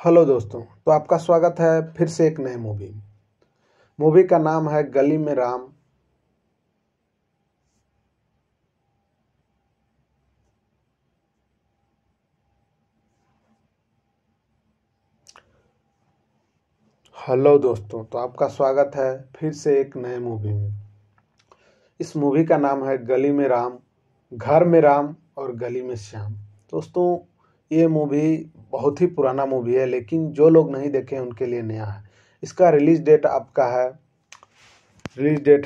Hello दोस्तों। तो आपका स्वागत है फिर से एक नए मूवी का नाम है गली में राम। हेलो दोस्तों, तो आपका स्वागत है फिर से एक नए मूवी में। इस मूवी का नाम है गली में राम, घर में राम और गली में श्याम। दोस्तों, ये मूवी बहुत ही पुराना मूवी है, लेकिन जो लोग नहीं देखे उनके लिए नया है। इसका रिलीज डेट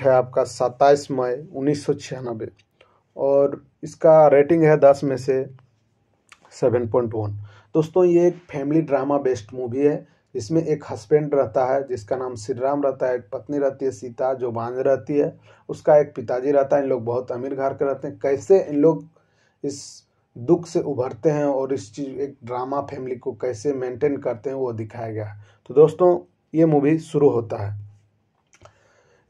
है आपका 27 मई 1996 और इसका रेटिंग है 10 में से 7.1। दोस्तों, ये एक फैमिली ड्रामा बेस्ड मूवी है। इसमें एक हस्बैंड रहता है जिसका नाम श्री राम रहता है, एक पत्नी रहती है सीता जो बांझ रहती है, उसका एक पिताजी रहता है। इन लोग बहुत अमीर घर के रहते हैं। कैसे इन लोग इस दुख से उभरते हैं और इस चीज एक ड्रामा फैमिली को कैसे मेंटेन करते हैं वो दिखाया गया है। तो दोस्तों, ये मूवी शुरू होता है।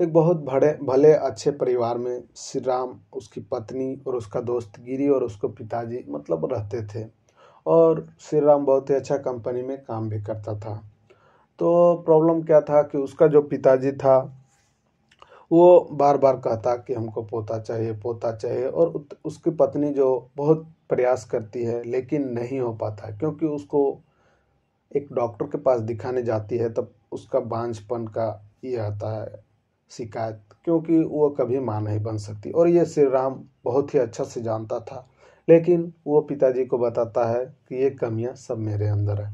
एक बहुत बड़े भले अच्छे परिवार में श्री राम, उसकी पत्नी और उसका दोस्त गिरी और उसके पिताजी मतलब रहते थे। और श्री राम बहुत ही अच्छा कंपनी में काम भी करता था। तो प्रॉब्लम क्या था कि उसका जो पिताजी था वो बार बार कहता कि हमको पोता चाहिए, पोता चाहिए। और उसकी पत्नी जो बहुत प्रयास करती है लेकिन नहीं हो पाता, क्योंकि उसको एक डॉक्टर के पास दिखाने जाती है तब उसका बांझपन का ये आता है शिकायत, क्योंकि वो कभी माँ नहीं बन सकती। और ये श्री राम बहुत ही अच्छा से जानता था, लेकिन वो पिताजी को बताता है कि ये कमियां सब मेरे अंदर है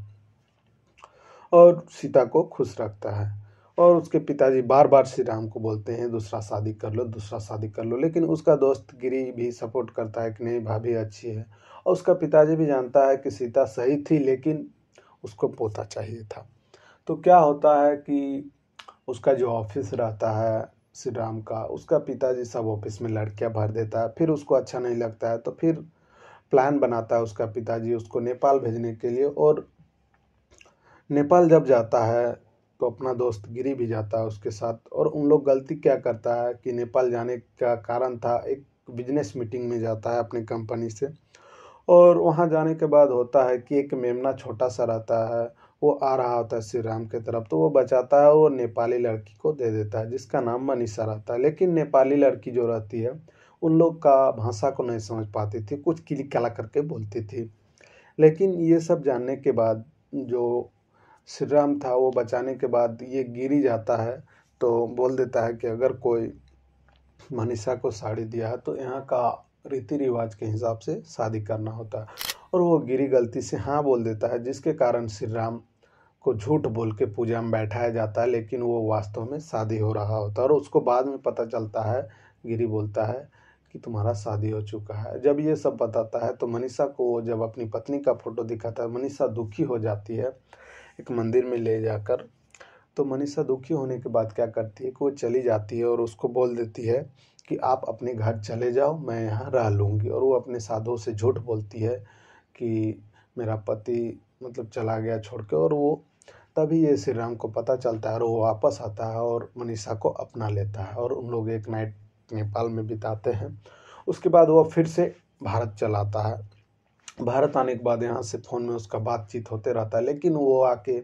और सीता को खुश रखता है। और उसके पिताजी बार बार श्री राम को बोलते हैं दूसरा शादी कर लो, दूसरा शादी कर लो, लेकिन उसका दोस्त गिरी भी सपोर्ट करता है कि नहीं, भाभी अच्छी है। और उसका पिताजी भी जानता है कि सीता सही थी, लेकिन उसको पोता चाहिए था। तो क्या होता है कि उसका जो ऑफिस रहता है श्री राम का, उसका पिताजी सब ऑफिस में लड़कियां भर देता है। फिर उसको अच्छा नहीं लगता है तो फिर प्लान बनाता है उसका पिताजी उसको नेपाल भेजने के लिए। और नेपाल जब जाता है तो अपना दोस्त गिरी भी जाता है उसके साथ। और उन लोग गलती क्या करता है कि नेपाल जाने का कारण था, एक बिजनेस मीटिंग में जाता है अपनी कंपनी से। और वहाँ जाने के बाद होता है कि एक मेमना छोटा सा रहता है, वो आ रहा होता है श्री राम के तरफ, तो वो बचाता है। वो नेपाली लड़की को दे देता है जिसका नाम मनीषा रहता है। लेकिन नेपाली लड़की जो रहती है उन लोग का भाषा को नहीं समझ पाती थी, कुछ किली कला करके बोलती थी। लेकिन ये सब जानने के बाद जो श्री राम था वो बचाने के बाद ये गिरी जाता है, तो बोल देता है कि अगर कोई मनीषा को साड़ी दिया है तो यहाँ का रीति रिवाज के हिसाब से शादी करना होता है। और वो गिरी गलती से हाँ बोल देता है, जिसके कारण श्री राम को झूठ बोल के पूजा में बैठाया जाता है, लेकिन वो वास्तव में शादी हो रहा होता है। और उसको बाद में पता चलता है, गिरी बोलता है कि तुम्हारा शादी हो चुका है। जब ये सब बताता है तो मनीषा को वो जब अपनी पत्नी का फोटो दिखाता है, मनीषा दुखी हो जाती है एक मंदिर में ले जाकर। तो मनीषा दुखी होने के बाद क्या करती है कि वो चली जाती है और उसको बोल देती है कि आप अपने घर चले जाओ, मैं यहाँ रह लूँगी। और वो अपने साधुओं से झूठ बोलती है कि मेरा पति मतलब चला गया छोड़ के। और वो तभी ये श्री राम को पता चलता है और वो वापस आता है और मनीषा को अपना लेता है और उन लोग एक नाइट नेपाल में बिताते हैं। उसके बाद वो फिर से भारत चला आता है। भारत आने के बाद यहाँ से फ़ोन में उसका बातचीत होते रहता है, लेकिन वो आके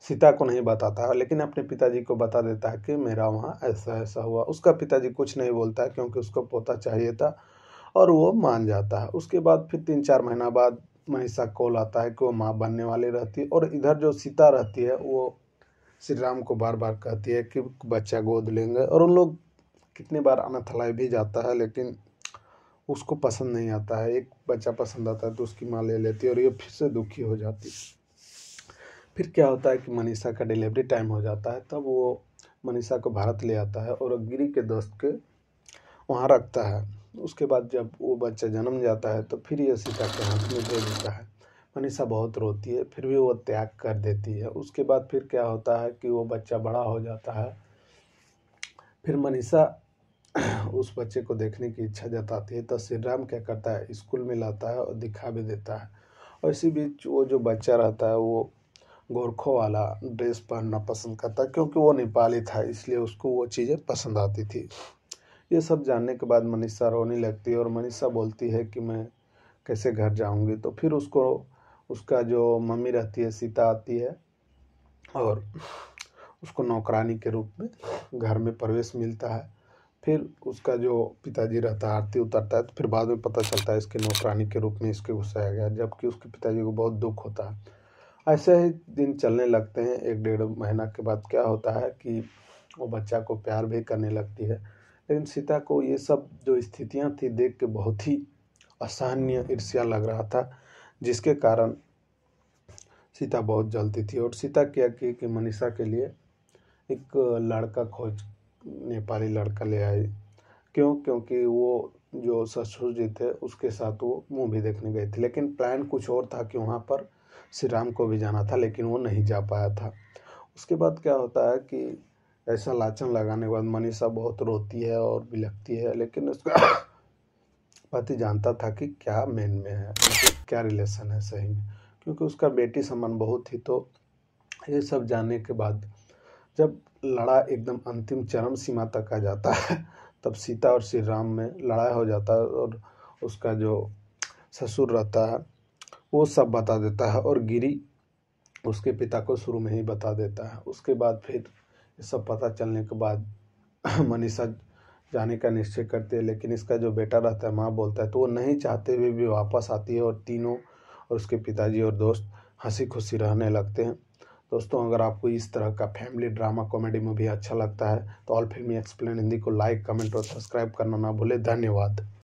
सीता को नहीं बताता है, लेकिन अपने पिताजी को बता देता है कि मेरा वहाँ ऐसा ऐसा हुआ। उसका पिताजी कुछ नहीं बोलता है क्योंकि उसको पोता चाहिए था और वो मान जाता है। उसके बाद फिर 3-4 महीना बाद मनीषा कॉल आता है कि वो माँ बनने वाली रहती है। और इधर जो सीता रहती है वो श्री राम को बार बार कहती है कि बच्चा गोद लेंगे। और उन लोग कितनी बार अनाथालय भी जाता है, लेकिन उसको पसंद नहीं आता है। एक बच्चा पसंद आता है तो उसकी माँ ले लेती है और ये फिर से दुखी हो जाती है। फिर क्या होता है कि मनीषा का डिलीवरी टाइम हो जाता है, तब वो मनीषा को भारत ले आता है और गिरी के दोस्त के वहाँ रखता है। उसके बाद जब वो बच्चा जन्म जाता है तो फिर ये सीता के हाथ में दे देता है। मनीषा बहुत रोती है, फिर भी वो त्याग कर देती है। उसके बाद फिर क्या होता है कि वो बच्चा बड़ा हो जाता है। फिर मनीषा उस बच्चे को देखने की इच्छा जताती है, तो श्री राम क्या करता है, स्कूल में लाता है और दिखा भी देता है। और इसी बीच वो जो बच्चा रहता है वो गोरखों वाला ड्रेस पहनना पसंद करता, क्योंकि वो नेपाली था इसलिए उसको वो चीज़ें पसंद आती थी। ये सब जानने के बाद मनीषा रोने लगती है और मनीषा बोलती है कि मैं कैसे घर जाऊंगी। तो फिर उसको उसका जो मम्मी रहती है सीता आती है और उसको नौकरानी के रूप में घर में प्रवेश मिलता है। फिर उसका जो पिताजी रहता है आरती उतारता है, तो फिर बाद में पता चलता है इसके नौकरानी के रूप में इसके घुसाया गया, जबकि उसके पिताजी को बहुत दुख होता है। ऐसे ही दिन चलने लगते हैं। 1-1.5 महीना के बाद क्या होता है कि वो बच्चा को प्यार भी करने लगती है, लेकिन सीता को ये सब जो स्थितियां थी देख के बहुत ही असहनीय ईर्ष्या लग रहा था, जिसके कारण सीता बहुत जलती थी। और सीता क्या की कि मनीषा के लिए एक लड़का खोज नेपाली लड़का ले आई। क्यों? क्योंकि वो जो ससुर जी थे उसके साथ वो मूवी देखने गए थे, लेकिन प्लान कुछ और था कि वहाँ पर श्री राम को भी जाना था, लेकिन वो नहीं जा पाया था। उसके बाद क्या होता है कि ऐसा लाछन लगाने के बाद मनीषा बहुत रोती है और बिलखती है, लेकिन उसका पति जानता था कि क्या मेन में है, मतलब क्या रिलेशन है सही में, क्योंकि उसका बेटी समान बहुत थी। तो ये सब जानने के बाद जब लड़ा एकदम अंतिम चरम सीमा तक आ जाता है, तब सीता और श्री राम में लड़ाई हो जाता है और उसका जो ससुर रहता है वो सब बता देता है और गिरी उसके पिता को शुरू में ही बता देता है। उसके बाद फिर ये सब पता चलने के बाद मनीषा जाने का निश्चय करती है, लेकिन इसका जो बेटा रहता है माँ बोलता है, तो वो नहीं चाहते हुए भी वापस आती है और तीनों और उसके पिताजी और दोस्त हंसी खुशी रहने लगते हैं। दोस्तों, अगर आपको इस तरह का फैमिली ड्रामा कॉमेडी मूवी अच्छा लगता है तो ऑल फिल्मी एक्सप्लेन हिंदी को लाइक, कमेंट और सब्सक्राइब करना ना भूलें। धन्यवाद।